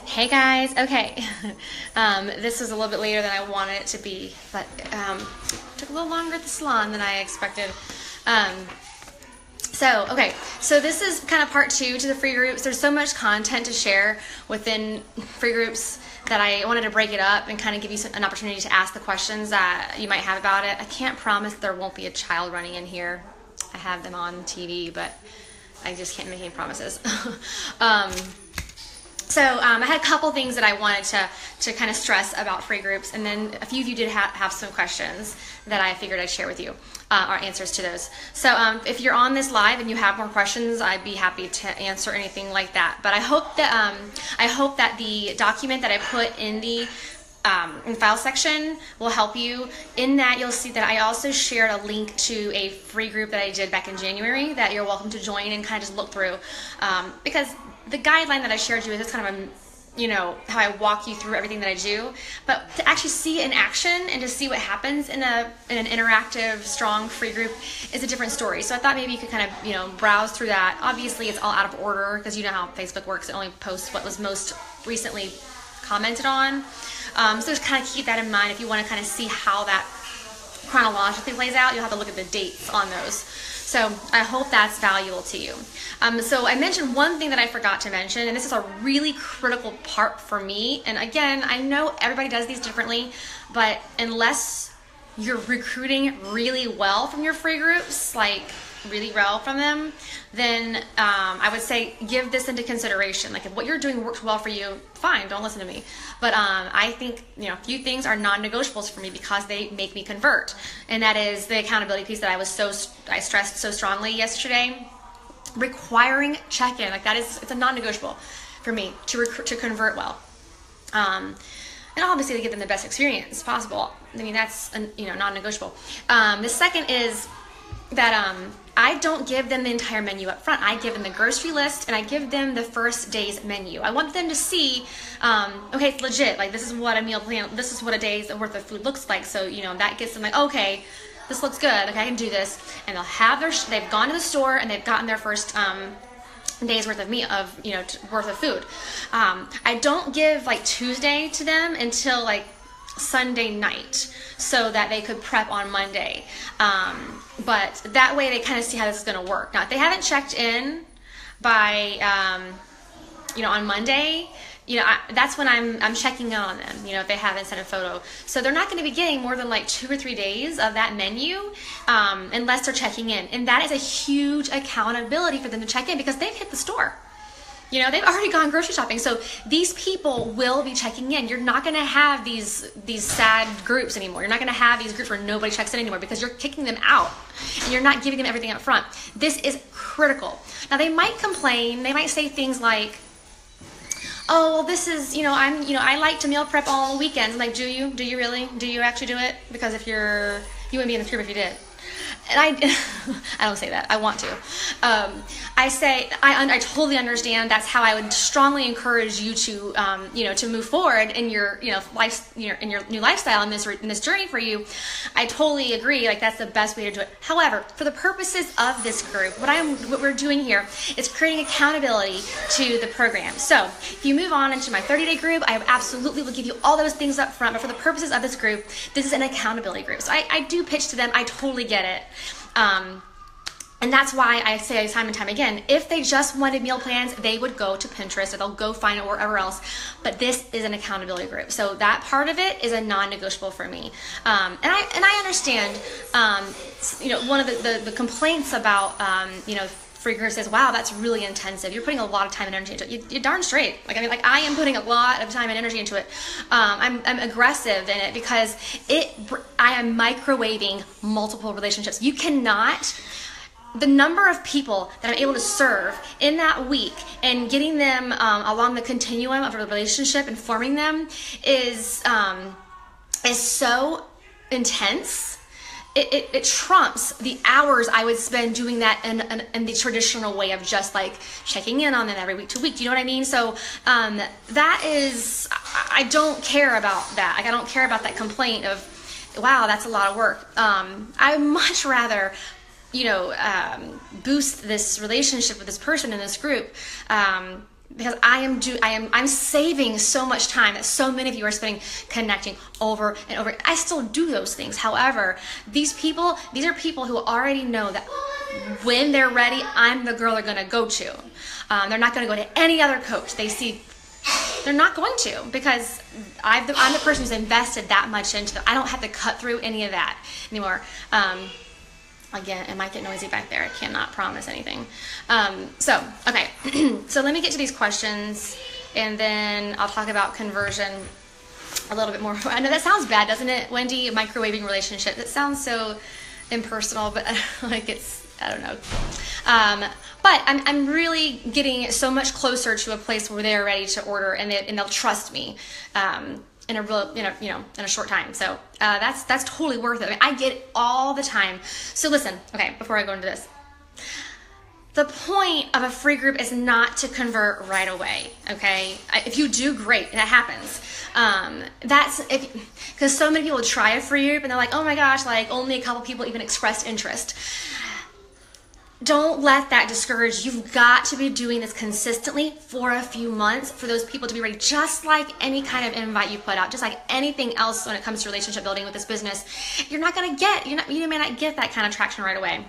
Hey guys, okay. This was a little bit later than I wanted it to be, but took a little longer at the salon than I expected. So this is kind of part two to the free groups. There's so much content to share within free groups that I wanted to break it up and kind of give you an opportunity to ask the questions that you might have about it. I can't promise there won't be a child running in here. I have them on TV, but I just can't make any promises. I had a couple things that I wanted to kind of stress about free groups, and then a few of you did have some questions that I figured I'd share with you, or answers to those. So if you're on this live and you have more questions, I'd be happy to answer anything like that. But I hope that the document that I put in the file section will help you. In that, you'll see that I also shared a link to a free group that I did back in January that you're welcome to join and kind of just look through, because the guideline that I shared you is just kind of how I walk you through everything that I do, but to actually see it in action and to see what happens in an interactive, strong free group is a different story. So I thought maybe you could kind of browse through that. Obviously, it's all out of order because you know how Facebook works; it only posts what was most recently commented on. So just kind of keep that in mind if you want to kind of see how that chronologically plays out. You'll have to look at the dates on those. So I hope that's valuable to you. So I mentioned one thing that I forgot to mention, and this is a really critical part for me. And again, I know everybody does these differently, but unless you're recruiting really well from your free groups, like really well from them, then I would say give this into consideration. Like if what you're doing works well for you, fine, don't listen to me. But I think a few things are non-negotiables for me because they make me convert, and that is the accountability piece that I stressed so strongly yesterday. Requiring check-in, like it's a non-negotiable for me to convert well, and obviously to give them the best experience possible. I mean that's non-negotiable. The second is that I don't give them the entire menu up front. I give them the grocery list and I give them the first day's menu. I want them to see, okay, it's legit. Like this is what a meal plan, this is what a day's worth of food looks like. So that gets them like, okay, this looks good. Okay, I can do this. And they'll have they've gone to the store and they've gotten their first days worth of worth of food. I don't give like Tuesday to them until like Sunday night so that they could prep on Monday. But that way they kind of see how this is going to work. Now, if they haven't checked in by, on Monday, that's when I'm checking in on them, if they haven't sent a photo. So they're not going to be getting more than like 2 or 3 days of that menu unless they're checking in. And that is a huge accountability for them to check in because they've hit the store. They've already gone grocery shopping. So these people will be checking in. You're not going to have these sad groups anymore. You're not going to have these groups where nobody checks in anymore because you're kicking them out and you're not giving them everything up front. This is critical. Now they might complain. They might say things like, oh, well, this is, I like to meal prep all weekends. I'm like, do you? Do you really? Do you actually do it? Because you wouldn't be in this group if you did. And I don't say that. I want to. I say I totally understand. That's how I would strongly encourage you to to move forward in your life in your new lifestyle in this journey for you. I totally agree. Like that's the best way to do it. However, for the purposes of this group, what we're doing here is creating accountability to the program. So if you move on into my 30-day group, I absolutely will give you all those things up front. But for the purposes of this group, this is an accountability group. So I do pitch to them. I totally get it. And that's why I say time and time again, if they just wanted meal plans, they would go to Pinterest or they'll go find it wherever else. But this is an accountability group. So that part of it is a non-negotiable for me. And I understand, one of the complaints about, free groups is, wow, that's really intensive. You're putting a lot of time and energy into it. You're darn straight. I am putting a lot of time and energy into it. I'm aggressive in it because I am microwaving multiple relationships. You cannot, the number of people that I'm able to serve in that week and getting them along the continuum of a relationship and forming them is so intense. It trumps the hours I would spend doing that in the traditional way of just like checking in on them every week to week. Do you know what I mean? So that is, I don't care about that. Like I don't care about that complaint of, wow, that's a lot of work. I would much rather boost this relationship with this person in this group because I'm saving so much time that so many of you are spending connecting over and over. I still do those things. However, these are people who already know that when they're ready, I'm the girl they're going to go to. They're not going to go to any other coach. They're not going to, because I'm the person who's invested that much into them. I don't have to cut through any of that anymore. Again, it might get noisy back there. I cannot promise anything. So, okay. So let me get to these questions, and then I'll talk about conversion a little bit more. I know that sounds bad, doesn't it, Wendy? Microwaving relationship. That sounds so impersonal, but like I don't know. But I'm really getting so much closer to a place where they're ready to order, and they'll trust me. In a real, in a short time. So that's totally worth it. I mean, I get it all the time. So listen, okay, before I go into this, the point of a free group is not to convert right away. Okay, if you do, great, that happens. Because so many people try a free group and they're like, oh my gosh, like only a couple people even expressed interest. Don't let that discourage you. You've got to be doing this consistently for a few months for those people to be ready, just like any kind of invite you put out, just like anything else when it comes to relationship building with this business. You may not get that kind of traction right away.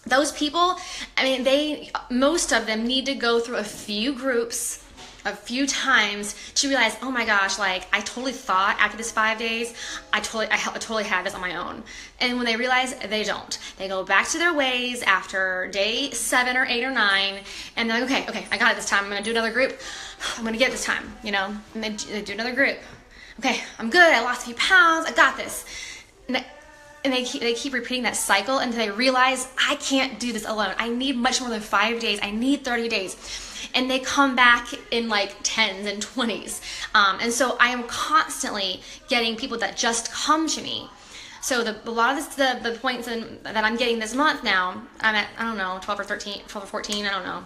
Those people, I mean, most of them need to go through a few groups a few times to realize, oh my gosh, like I totally thought after this 5 days, I totally had this on my own. And when they realize they don't, they go back to their ways after day 7 or 8 or 9, and they're like, okay, I got it this time. I'm going to do another group. I'm going to get it this time, and they do another group. Okay, I'm good. I lost a few pounds. I got this. And they keep repeating that cycle until they realize, I can't do this alone. I need much more than 5 days. I need 30 days. And they come back in like 10s and 20s. And so I am constantly getting people that just come to me. So a lot of the points that I'm getting this month now, I'm at, I don't know, 12 or 14, I don't know.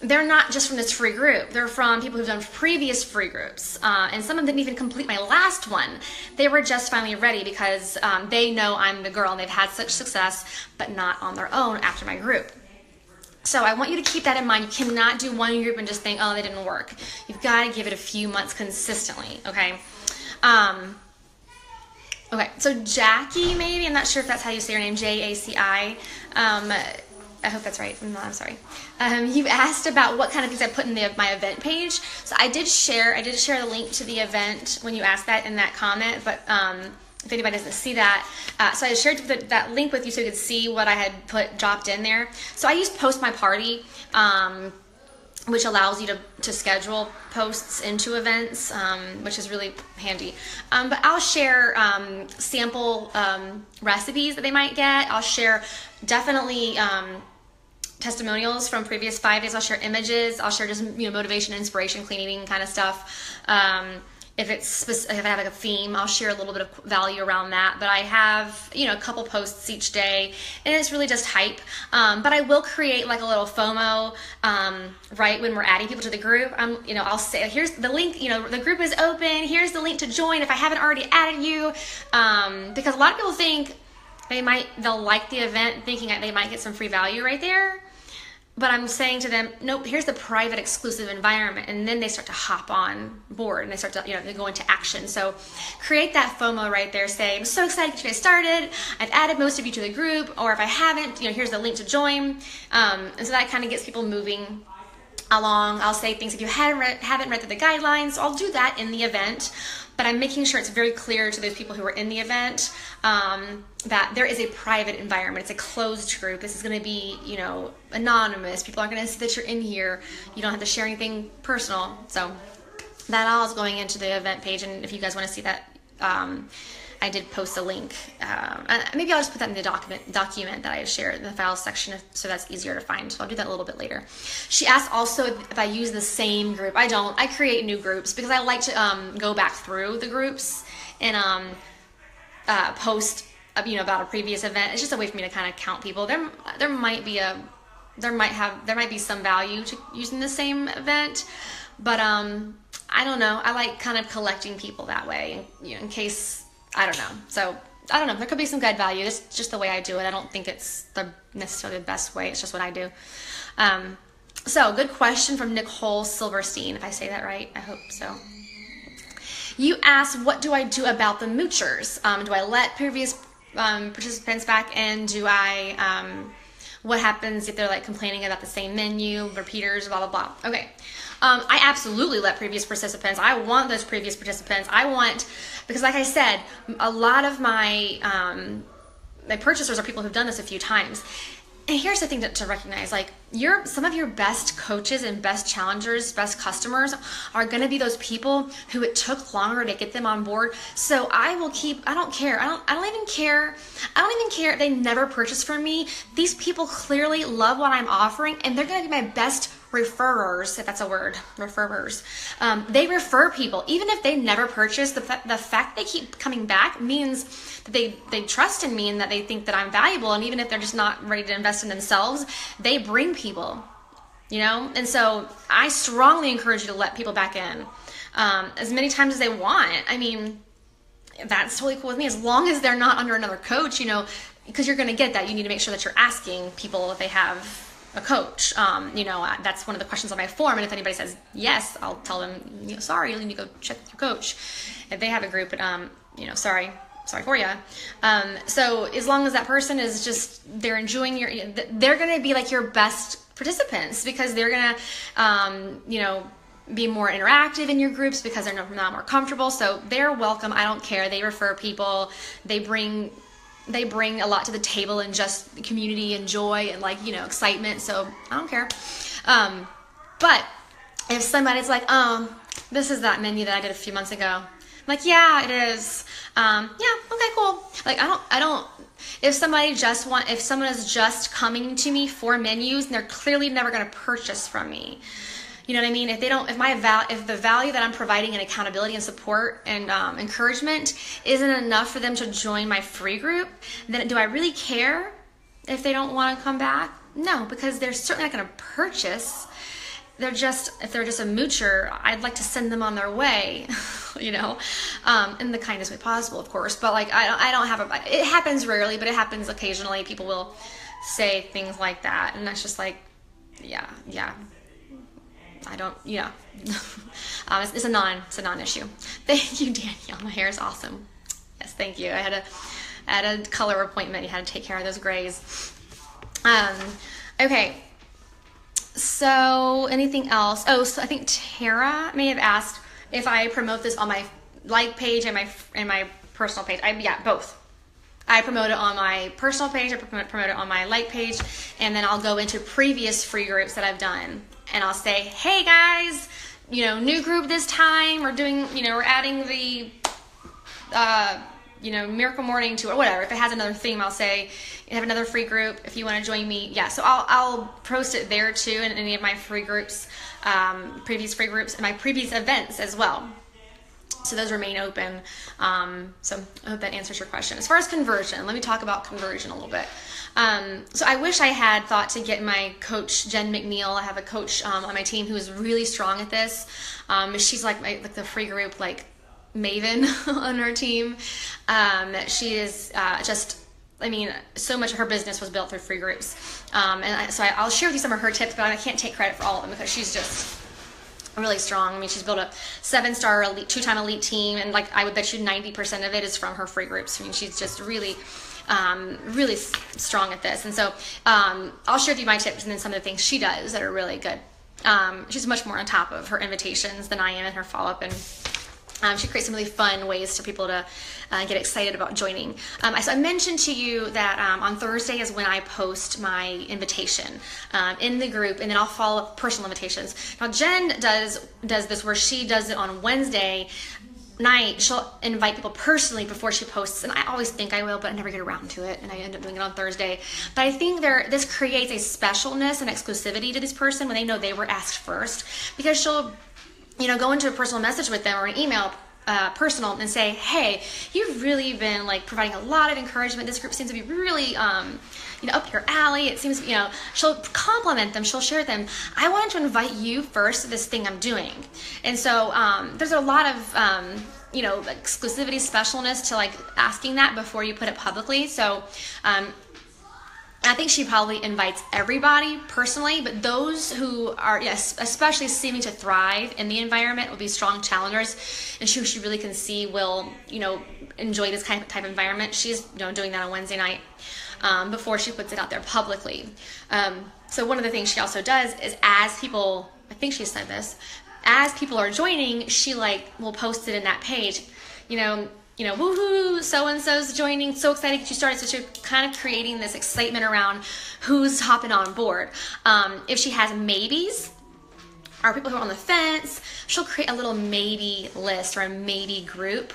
They're not just from this free group. They're from people who've done previous free groups. And some of them didn't even complete my last one. They were just finally ready because they know I'm the girl and they've had such success, but not on their own after my group. So I want you to keep that in mind. You cannot do one group and just think, oh, they didn't work. You've got to give it a few months consistently, okay? Okay, so Jackie, maybe, I'm not sure if that's how you say your name, Jaci. I hope that's right. No, I'm sorry. You asked about what kind of things I put in my event page. So I did share the link to the event when you asked that in that comment, but if anybody doesn't see that, so I shared that link with you so you could see what I had dropped in there. So I used Post My Party, which allows you to schedule posts into events, which is really handy. But I'll share sample recipes that they might get. I'll share definitely testimonials from previous 5 days. I'll share images. I'll share just motivation, inspiration, clean eating kind of stuff. If I have like a theme, I'll share a little bit of value around that. But I have a couple posts each day, and it's really just hype. But I will create like a little FOMO right when we're adding people to the group. I'll say, here's the link. The group is open. Here's the link to join if I haven't already added you. Because a lot of people think they'll like the event, thinking that they might get some free value right there. But I'm saying to them, nope, here's the private exclusive environment. And then they start to hop on board and they start to, they go into action. So create that FOMO right there. Say, I'm so excited to get you guys started. I've added most of you to the group, or if I haven't, here's the link to join. And so that kind of gets people moving along. I'll say things if you haven't read through the guidelines. So I'll do that in the event. But I'm making sure it's very clear to those people who are in the event that there is a private environment. It's a closed group. This is going to be, anonymous. People aren't going to see that you're in here. You don't have to share anything personal. So that all is going into the event page. And if you guys want to see that, I did post a link. Maybe I'll just put that in the document that I shared in the files section so that's easier to find. So I'll do that a little bit later. She asked also if I use the same group. I don't. I create new groups because I like to go back through the groups and post about a previous event. It's just a way for me to kind of count people. There might be some value to using the same event, but I don't know. I like kind of collecting people that way, in case. I don't know. So, I don't know. There could be some good value. It's just the way I do it. I don't think it's necessarily the best way. It's just what I do. So good question from Nicole Silverstein, if I say that right. I hope so. You asked, what do I do about the moochers? Do I let previous participants back in? Do I, what happens if they're like complaining about the same menu, repeaters, blah, blah, blah. Okay. I absolutely let previous participants. I want those previous participants. Because like I said, a lot of my purchasers are people who've done this a few times. And here's the thing to recognize, like some of your best coaches and best challengers, best customers are going to be those people who it took longer to get them on board. So I don't care. I don't even care if they never purchase from me. These people clearly love what I'm offering, and they're going to be my best referrers, if that's a word, referrers. They refer people. Even if they never purchase, the fact they keep coming back means that they trust in me and that they think that I'm valuable. And even if they're just not ready to invest in themselves, they bring people, And so I strongly encourage you to let people back in as many times as they want. I mean, that's totally cool with me, as long as they're not under another coach, because you're going to get that. You need to make sure that you're asking people if they have a coach. That's one of the questions on my form. And if anybody says yes, I'll tell them, sorry, you need to go check with your coach. If they have a group, but, sorry for you. So as long as that person is they're enjoying they're going to be like your best participants, because they're going to, be more interactive in your groups because they're not more comfortable. So they're welcome. I don't care. They refer people. They bring a lot to the table, and just community and joy and excitement. So I don't care. But if somebody's like, this is that menu that I did a few months ago. I'm like, yeah, it is. Yeah, okay, cool. Like, I don't, if someone is just coming to me for menus and they're clearly never going to purchase from me, you know what I mean? If the value that I'm providing in accountability and support and encouragement isn't enough for them to join my free group, then do I really care if they don't want to come back? No, because they're certainly not going to purchase. If they're just a moocher, I'd like to send them on their way, in the kindest way possible, of course. But I don't have it happens rarely, but it happens occasionally. People will say things like that, and that's just like, yeah. I don't, it's a non-issue. Thank you, Danielle. My hair is awesome. Yes, thank you. I had a color appointment. You had to take care of those grays. Okay. So anything else? Oh, so I think Tara may have asked if I promote this on my like page and my personal page. Both. I promote it on my personal page, I promote it on my like page, and then I'll go into previous free groups that I've done. And I'll say, hey guys, new group this time. We're doing, we're adding the, Miracle Morning to it, or whatever. If it has another theme, I'll say, you have another free group if you want to join me. Yeah, so I'll post it there too, in any of my free groups, previous free groups, and my previous events as well. So those remain open. So I hope that answers your question. As far as conversion, let me talk about conversion a little bit. So I wish I had thought to get my coach, Jen McNeil. I have a coach on my team who is really strong at this. She's like the free group, maven on our team. She is so much of her business was built through free groups. So I'll share with you some of her tips, but I can't take credit for all of them because she's just really strong. I mean, she's built a 7-star elite, 2-time elite team, and I would bet you 90% of it is from her free groups. I mean, she's just really strong at this. And so I'll share with you my tips and then some of the things she does that are really good. She's much more on top of her invitations than I am in her follow-up, and she creates some really fun ways for people to get excited about joining. So I mentioned to you that on Thursday is when I post my invitation in the group, and then I'll follow up personal invitations. Now Jen does this where she does it on Wednesday night. She'll invite people personally before she posts, and I always think I will, but I never get around to it, and I end up doing it on Thursday. But I think this creates a specialness and exclusivity to this person when they know they were asked first, because she'll go into a personal message with them or an email personal and say, hey, you've really been providing a lot of encouragement. This group seems to be really up your alley. It seems, she'll compliment them. She'll share them. I wanted to invite you first to this thing I'm doing. And so there's a lot of, exclusivity, specialness to asking that before you put it publicly. So I think she probably invites everybody personally, but those who are, yes, especially seeming to thrive in the environment will be strong challengers, and she really can see will, enjoy this type of environment. She's, doing that on Wednesday night before she puts it out there publicly. So one of the things she also does is, as people, I think she said this, as people are joining, she will post it in that page, woohoo, so-and-so's joining, so excited to get you started. So she's kind of creating this excitement around who's hopping on board. If she has maybes, or people who are on the fence, she'll create a little maybe list or a maybe group,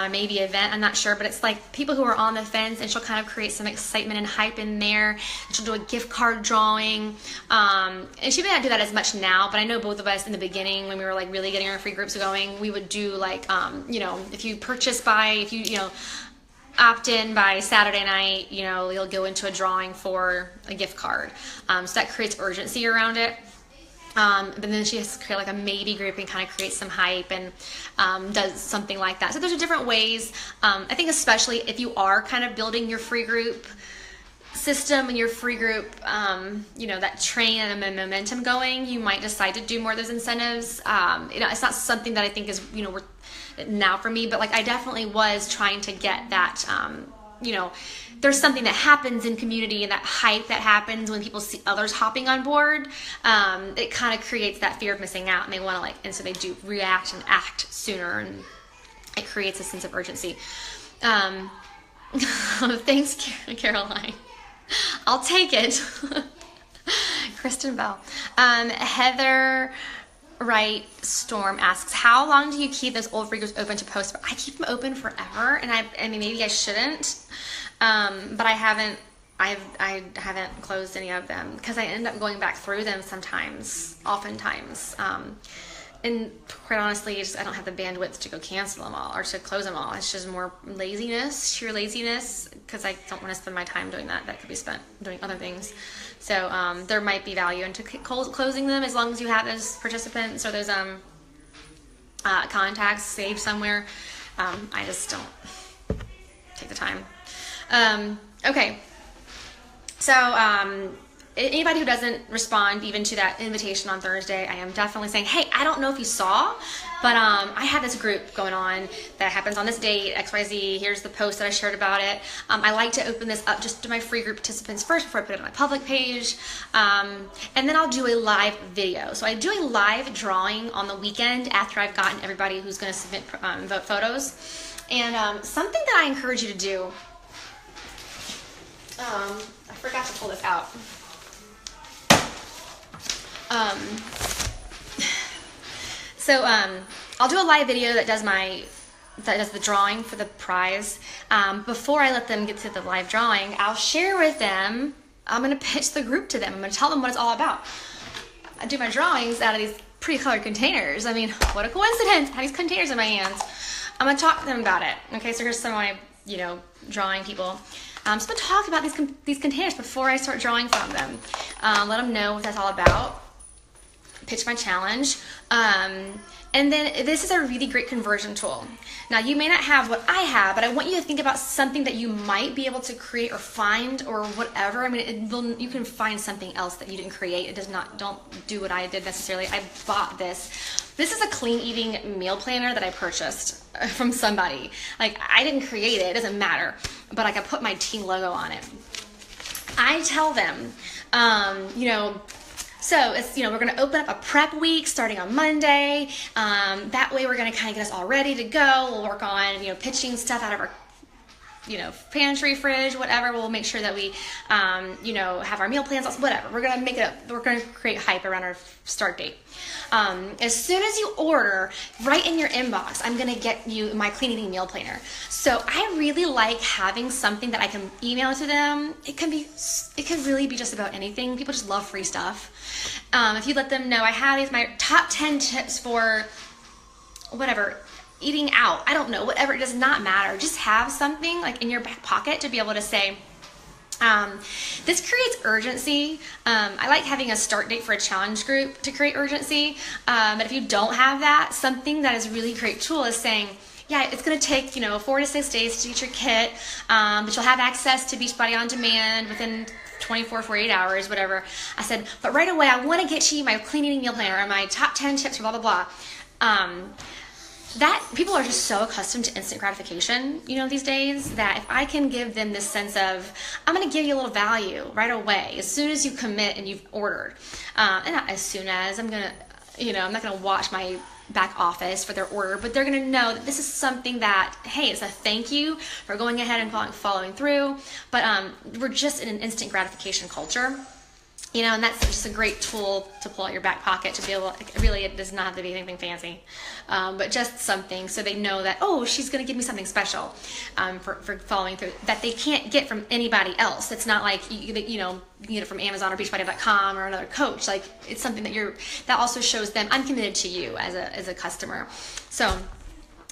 maybe event, I'm not sure, but it's people who are on the fence, and she'll kind of create some excitement and hype in there. She'll do a gift card drawing, and she may not do that as much now, but I know both of us in the beginning, when we were really getting our free groups going, we would do if you purchase if you opt in by Saturday night, you'll go into a drawing for a gift card. So that creates urgency around it. But then she has to create a maybe group and kind of create some hype and does something like that. So there's different ways. I think especially if you are kind of building your free group system and your free group, that train and momentum going, you might decide to do more of those incentives. It's not something that I think is, now for me, but I definitely was trying to get that, there's something that happens in community, and that hype that happens when people see others hopping on board. It kind of creates that fear of missing out, and they want to and so they do react and act sooner, and it creates a sense of urgency. Thanks, Caroline. I'll take it. Kristen Bell. Heather Wright Storm asks, how long do you keep those old free groups open to post? I keep them open forever, and I mean, maybe I shouldn't, but I haven't closed any of them, because I end up going back through them oftentimes, and quite honestly, I don't have the bandwidth to go cancel them all or to close them all. It's just more sheer laziness, because I don't want to spend my time doing that. That could be spent doing other things. So there might be value into closing them, as long as you have those participants or those contacts saved somewhere. I just don't take the time. Okay. So anybody who doesn't respond even to that invitation on Thursday, I am definitely saying, hey, I don't know if you saw, but I have this group going on that happens on this date, XYZ. Here's the post that I shared about it. I like to open this up just to my free group participants first before I put it on my public page. And then I'll do a live video. So I do a live drawing on the weekend after I've gotten everybody who's going to submit vote photos. And something that I encourage you to do, I forgot to pull this out. I'll do a live video that does the drawing for the prize. Before I let them get to the live drawing, I'll share with them, I'm going to pitch the group to them. I'm going to tell them what it's all about. I do my drawings out of these pretty colored containers. I mean, what a coincidence. I have these containers in my hands. I'm going to talk to them about it. Okay, so here's some of my, drawing people. I'm just going to talk about these containers before I start drawing from them. Let them know what that's all about. Pitch my challenge. And then this is a really great conversion tool. Now, you may not have what I have, but I want you to think about something that you might be able to create or find or whatever. I mean, you can find something else that you didn't create. It does not, don't do what I did necessarily. I bought this. This is a clean eating meal planner that I purchased from somebody. I didn't create it. It doesn't matter. But I put my team logo on it. I tell them, so it's, we're going to open up a prep week starting on Monday. That way we're going to kind of get us all ready to go. We'll work on, pitching stuff out of our, pantry, fridge, whatever. We'll make sure that we, have our meal plans, whatever. We're going to make it up. We're going to create hype around our start date. As soon as you order, right in your inbox, I'm going to get you my clean eating meal planner. So I really like having something that I can email to them. It can really be just about anything. People just love free stuff. If you let them know, I have these, my top 10 tips for whatever, eating out, I don't know, whatever, it does not matter. Just have something in your back pocket to be able to say, this creates urgency. I like having a start date for a challenge group to create urgency. But if you don't have that, something that is a really great tool is saying, yeah, it's going to take, 4 to 6 days to get your kit, but you'll have access to Beachbody On Demand within 24, 48 hours, whatever. I said, but right away, I want to get you my clean eating meal planner or my top 10 tips for blah, blah, blah. That people are just so accustomed to instant gratification, these days, that if I can give them this sense of, I'm going to give you a little value right away, as soon as you commit and you've ordered, and not as soon as I'm going to, I'm not going to watch my back office for their order, but they're going to know that this is something that, hey, it's a thank you for going ahead and following through. But we're just in an instant gratification culture. And that's just a great tool to pull out your back pocket to be able, really, it does not have to be anything fancy, but just something so they know that, oh, she's going to give me something special for following through that they can't get from anybody else. It's not like, you get it from Amazon or Beachbody.com or another coach. Like, it's something that also shows them I'm committed to you as a customer. So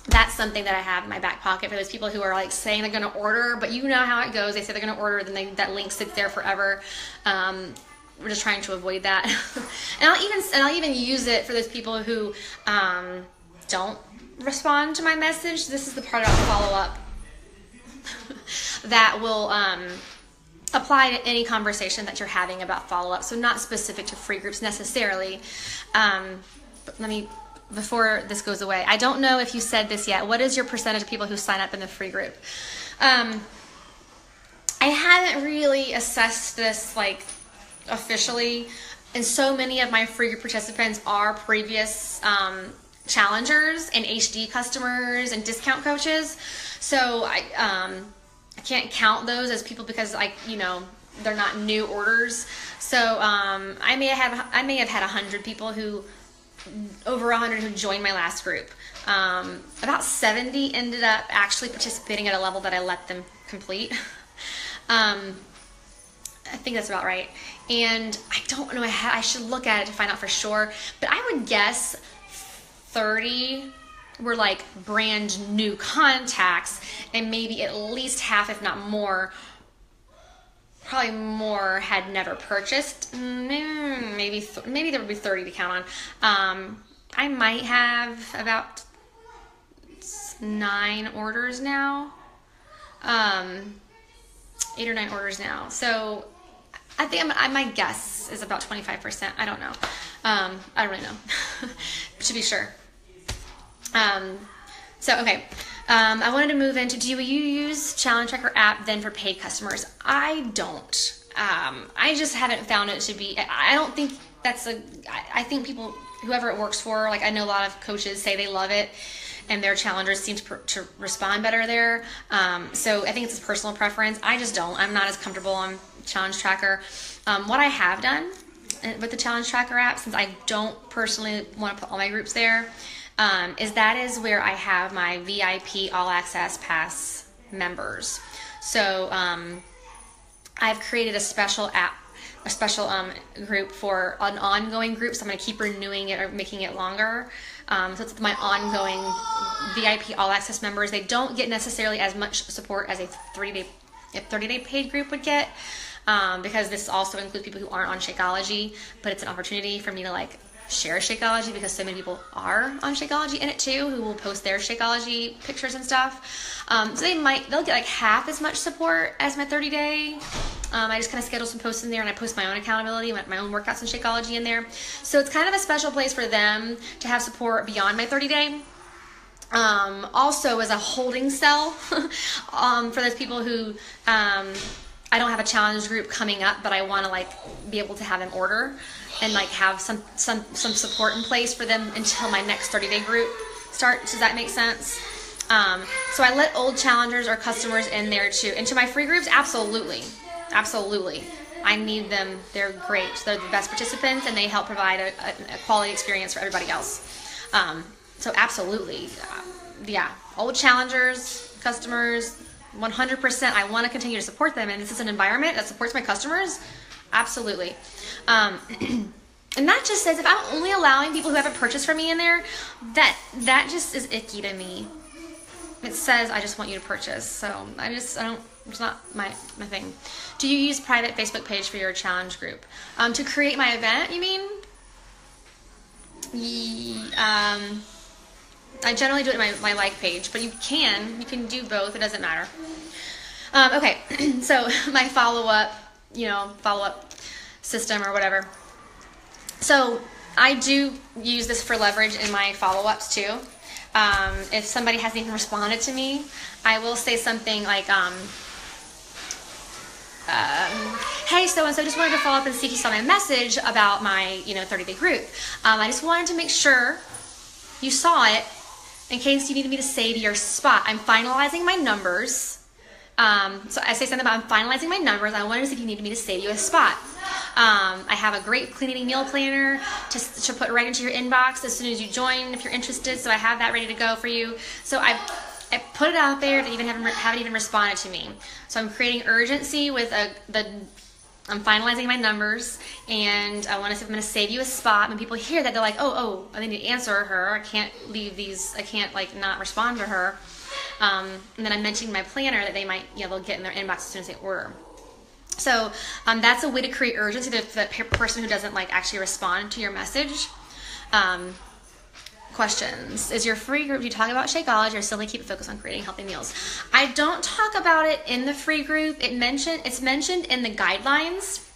that's something that I have in my back pocket for those people who are like saying they're going to order, but you know how it goes. They say they're going to order, then that link sits there forever. We're just trying to avoid that. And I'll even use it for those people who don't respond to my message. This is the part about follow-up that will apply to any conversation that you're having about follow-up. So not specific to free groups necessarily. But before this goes away, I don't know if you said this yet. What is your percentage of people who sign up in the free group? I haven't really assessed this officially, and so many of my free group participants are previous challengers and HD customers and discount coaches, so I can't count those as people because they're not new orders. So I may have had 100 people over 100 who joined my last group. About 70 ended up actually participating at a level that I let them complete. I think that's about right. And I don't know, I should look at it to find out for sure, but I would guess 30 were brand new contacts, and maybe at least half, if not more, probably more, had never purchased. Maybe there would be 30 to count on. I might have about 9 orders now, 8 or 9 orders now. So I think my guess is about 25%. I don't know. I don't really know, to be sure. Okay. I wanted to move into, do you use Challenge Tracker app then for paid customers? I don't. I just haven't found it to be, I don't think I think people, whoever it works for, I know a lot of coaches say they love it, and their challengers seem to respond better there. So I think it's a personal preference. I just don't. I'm not as comfortable on Challenge Tracker. What I have done with the Challenge Tracker app, since I don't personally want to put all my groups there, is where I have my VIP All Access Pass members. So I've created a special app, a special group for an ongoing group. So I'm going to keep renewing it or making it longer. So it's my ongoing VIP All Access members. They don't get necessarily as much support as a 30-day paid group would get, because this also includes people who aren't on Shakeology, but it's an opportunity for me to share Shakeology, because so many people are on Shakeology in it too, who will post their Shakeology pictures and stuff. So they'll get half as much support as my 30-day. I just kind of schedule some posts in there, and I post my own accountability, my own workouts and Shakeology in there. So it's kind of a special place for them to have support beyond my 30-day. Also as a holding cell for those people who I don't have a challenge group coming up, but I want to be able to have them order and have some support in place for them until my next 30-day group starts. Does that make sense? So I let old challengers or customers in there too. Into my free groups, absolutely. I need them. They're great. They're the best participants, and they help provide a quality experience for everybody else. So absolutely. Yeah, old challengers, customers, 100%. I want to continue to support them, and this is an environment that supports my customers. Absolutely. And that just says, if I'm only allowing people who haven't purchased from me in there, that just is icky to me. It says, I just want you to purchase. So it's not my thing. Do you use private Facebook page for your challenge group? To create my event, you mean? I generally do it in my like page, but you can do both. It doesn't matter. Okay, so my follow-up follow-up system or whatever. So I do use this for leverage in my follow-ups too. If somebody hasn't even responded to me, I will say something like, hey, so-and-so, just wanted to follow up and see if you saw my message about my, 30-day group. I just wanted to make sure you saw it in case you needed me to save your spot. I'm finalizing my numbers. So I say something about I'm finalizing my numbers. I wanted to see if you needed me to save you a spot. I have a great clean eating meal planner to put right into your inbox as soon as you join if you're interested. So I have that ready to go for you. So I put it out there. They haven't even responded to me. So I'm creating urgency with I'm finalizing my numbers, and I want to see if I'm going to save you a spot. When people hear that, they're like, oh, I need to answer her. I can't leave these. I can't not respond to her. And then I'm mentioning my planner that they might, they'll get in their inbox as soon as they order. So that's a way to create urgency. The person who doesn't actually respond to your message. Questions. Is your free group, do you talk about Shakeology or simply keep it focused on creating healthy meals? I don't talk about it in the free group. It's mentioned in the guidelines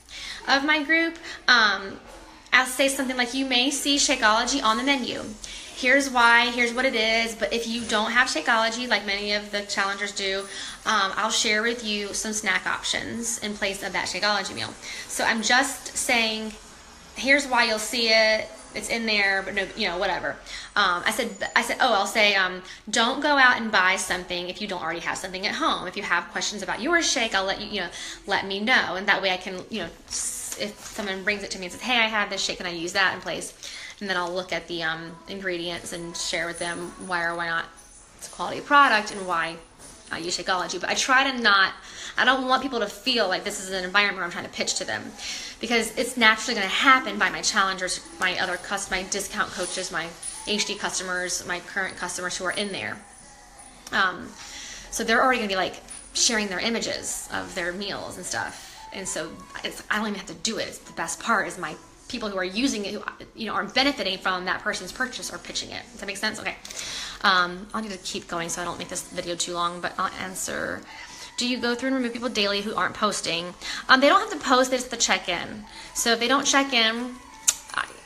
of my group. I'll say something like, you may see Shakeology on the menu. Here's why, here's what it is, but if you don't have Shakeology, like many of the challengers do, I'll share with you some snack options in place of that Shakeology meal. So I'm just saying, here's why you'll see it. It's in there, but no, whatever. I'll say, don't go out and buy something if you don't already have something at home. If you have questions about your shake, I'll let you, let me know. And that way I can, if someone brings it to me and says, hey, I have this shake, and I use that in place. And then I'll look at the ingredients and share with them why or why not it's a quality product and why I use Shakeology. But I try to I don't want people to feel like this is an environment where I'm trying to pitch to them, because it's naturally going to happen by my challengers, my other my discount coaches, my HD customers, my current customers who are in there. So they're already going to be sharing their images of their meals and stuff. And so I don't even have to do it. It's the best part is my people who are using it, who are benefiting from that person's purchase or pitching it. Does that make sense? Okay. I'll need to keep going so I don't make this video too long, but I'll answer. Do you go through and remove people daily who aren't posting? They don't have to post, they just have to check in. So if they don't check in,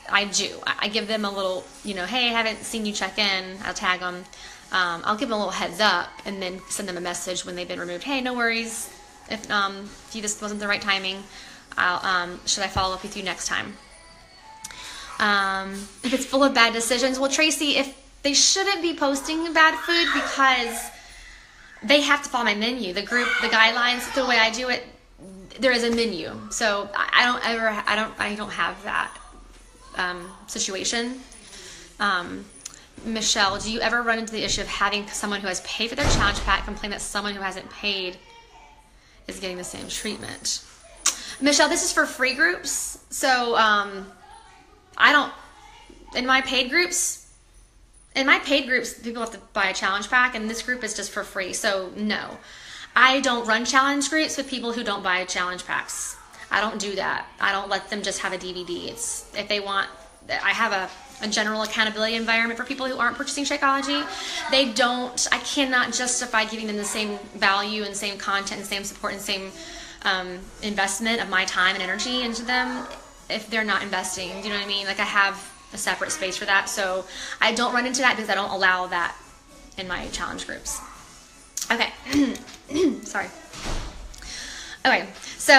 I do. I give them a little, hey, I haven't seen you check in. I'll tag them. I'll give them a little heads up and then send them a message when they've been removed. Hey, no worries. If this wasn't the right timing, should I follow up with you next time? If it's full of bad decisions, well, Tracy, if they shouldn't be posting bad food because they have to follow my menu. The group, the guidelines, the way I do it, there is a menu. So I don't have that situation. Michelle, do you ever run into the issue of having someone who has paid for their challenge pack complain that someone who hasn't paid is getting the same treatment? Michelle, this is for free groups. So I don't, in my paid groups, people have to buy a challenge pack, and this group is just for free. So no, I don't run challenge groups with people who don't buy challenge packs. I don't do that. I don't let them just have a DVD. It's if they want, I have a general accountability environment for people who aren't purchasing Shakeology. I cannot justify giving them the same value and same content and same support and same investment of my time and energy into them if they're not investing. Do you know what I mean? I have a separate space for that. So I don't run into that because I don't allow that in my challenge groups. Okay. Sorry. Okay. So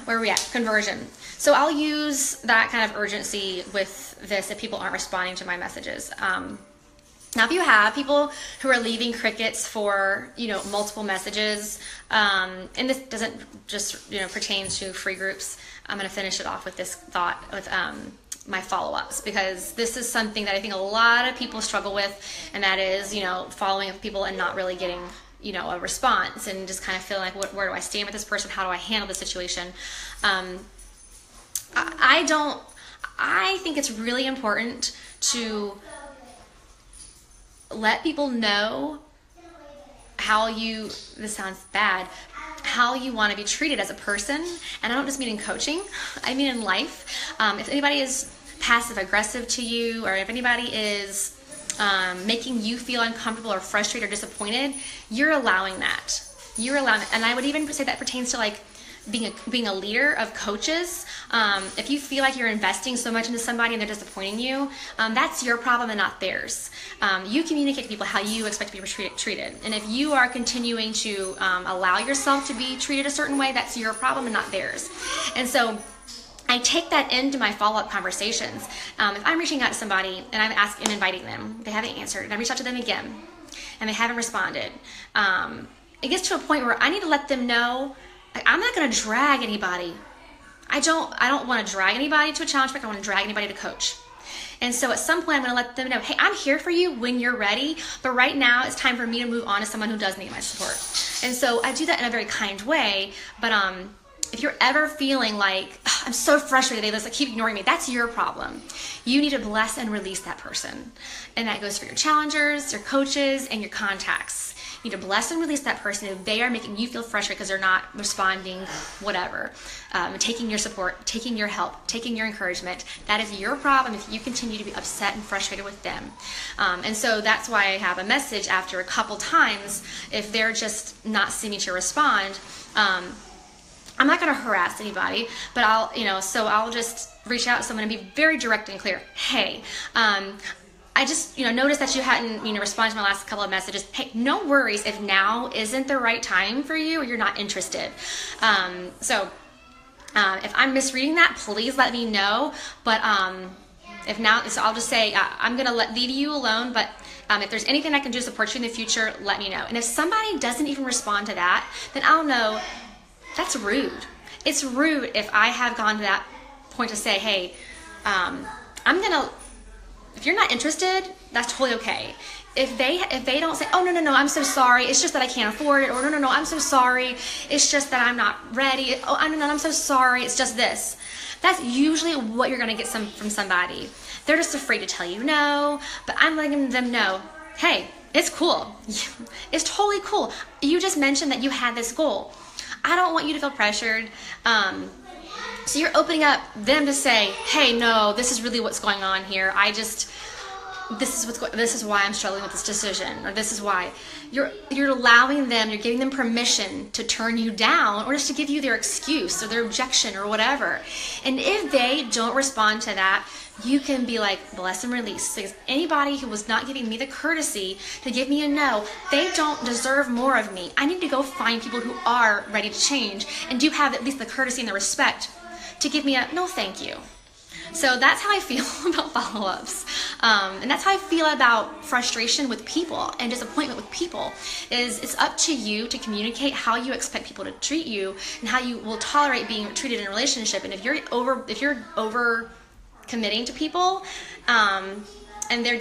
where are we at? Conversion. So I'll use that kind of urgency with this if people aren't responding to my messages. Now, if you have people who are leaving crickets for, multiple messages, and this doesn't just, pertain to free groups, I'm going to finish it off with this thought with my follow-ups, because this is something that I think a lot of people struggle with, and that is, following up people and not really getting, a response, and just kind of feeling like, where do I stand with this person? How do I handle the situation? I think it's really important to let people know this sounds bad, how you want to be treated as a person. And I don't just mean in coaching, I mean in life. If anybody is passive aggressive to you, or if anybody is making you feel uncomfortable or frustrated or disappointed, you're allowing that. And I would even say that pertains to being a leader of coaches, if you feel like you're investing so much into somebody and they're disappointing you, that's your problem and not theirs. You communicate to people how you expect to be treated. And if you are continuing to allow yourself to be treated a certain way, that's your problem and not theirs. And so I take that into my follow-up conversations. If I'm reaching out to somebody and I'm inviting them, they haven't answered, and I reach out to them again, and they haven't responded, it gets to a point where I need to let them know, I'm not going to drag anybody. I don't want to drag anybody to a challenge pack. I want to drag anybody to coach. And so at some point I'm going to let them know, hey, I'm here for you when you're ready, but right now it's time for me to move on to someone who does need my support. And so I do that in a very kind way, but if you're ever feeling like, I'm so frustrated, they just keep ignoring me, that's your problem. You need to bless and release that person. And that goes for your challengers, your coaches, and your contacts. You need to bless and release that person if they are making you feel frustrated because they're not responding, whatever. Taking your support, taking your help, taking your encouragement. That is your problem if you continue to be upset and frustrated with them. And so that's why I have a message after a couple times. If they're just not seeming to respond, I'm not going to harass anybody, but I'll just reach out to someone and be very direct and clear. Hey, I just, noticed that you hadn't, responded to my last couple of messages. Hey, no worries if now isn't the right time for you or you're not interested. If I'm misreading that, please let me know. But if not, so I'll just say, I'm going to leave you alone, but if there's anything I can do to support you in the future, let me know. And if somebody doesn't even respond to that, then I'll know that's rude. It's rude if I have gone to that point to say, hey, if you're not interested, that's totally okay. If they don't say, oh, no, I'm so sorry, it's just that I can't afford it, or no, I'm so sorry, it's just that I'm not ready, oh, I'm so sorry, it's just this. That's usually what you're going to get from somebody. They're just afraid to tell you no, but I'm letting them know, hey, it's cool. It's totally cool. You just mentioned that you had this goal. I don't want you to feel pressured. So you're opening up them to say, hey, no, this is really what's going on here. This is why I'm struggling with this decision, or this is why. You're allowing them, you're giving them permission to turn you down, or just to give you their excuse or their objection or whatever. And if they don't respond to that, you can be like, bless and release. Because anybody who was not giving me the courtesy to give me a no, they don't deserve more of me. I need to go find people who are ready to change and do have at least the courtesy and the respect to give me a no thank you. So that's how I feel about follow-ups. And that's how I feel about frustration with people and disappointment with people. It's up to you to communicate how you expect people to treat you and how you will tolerate being treated in a relationship. And if you're over committing to people, and they're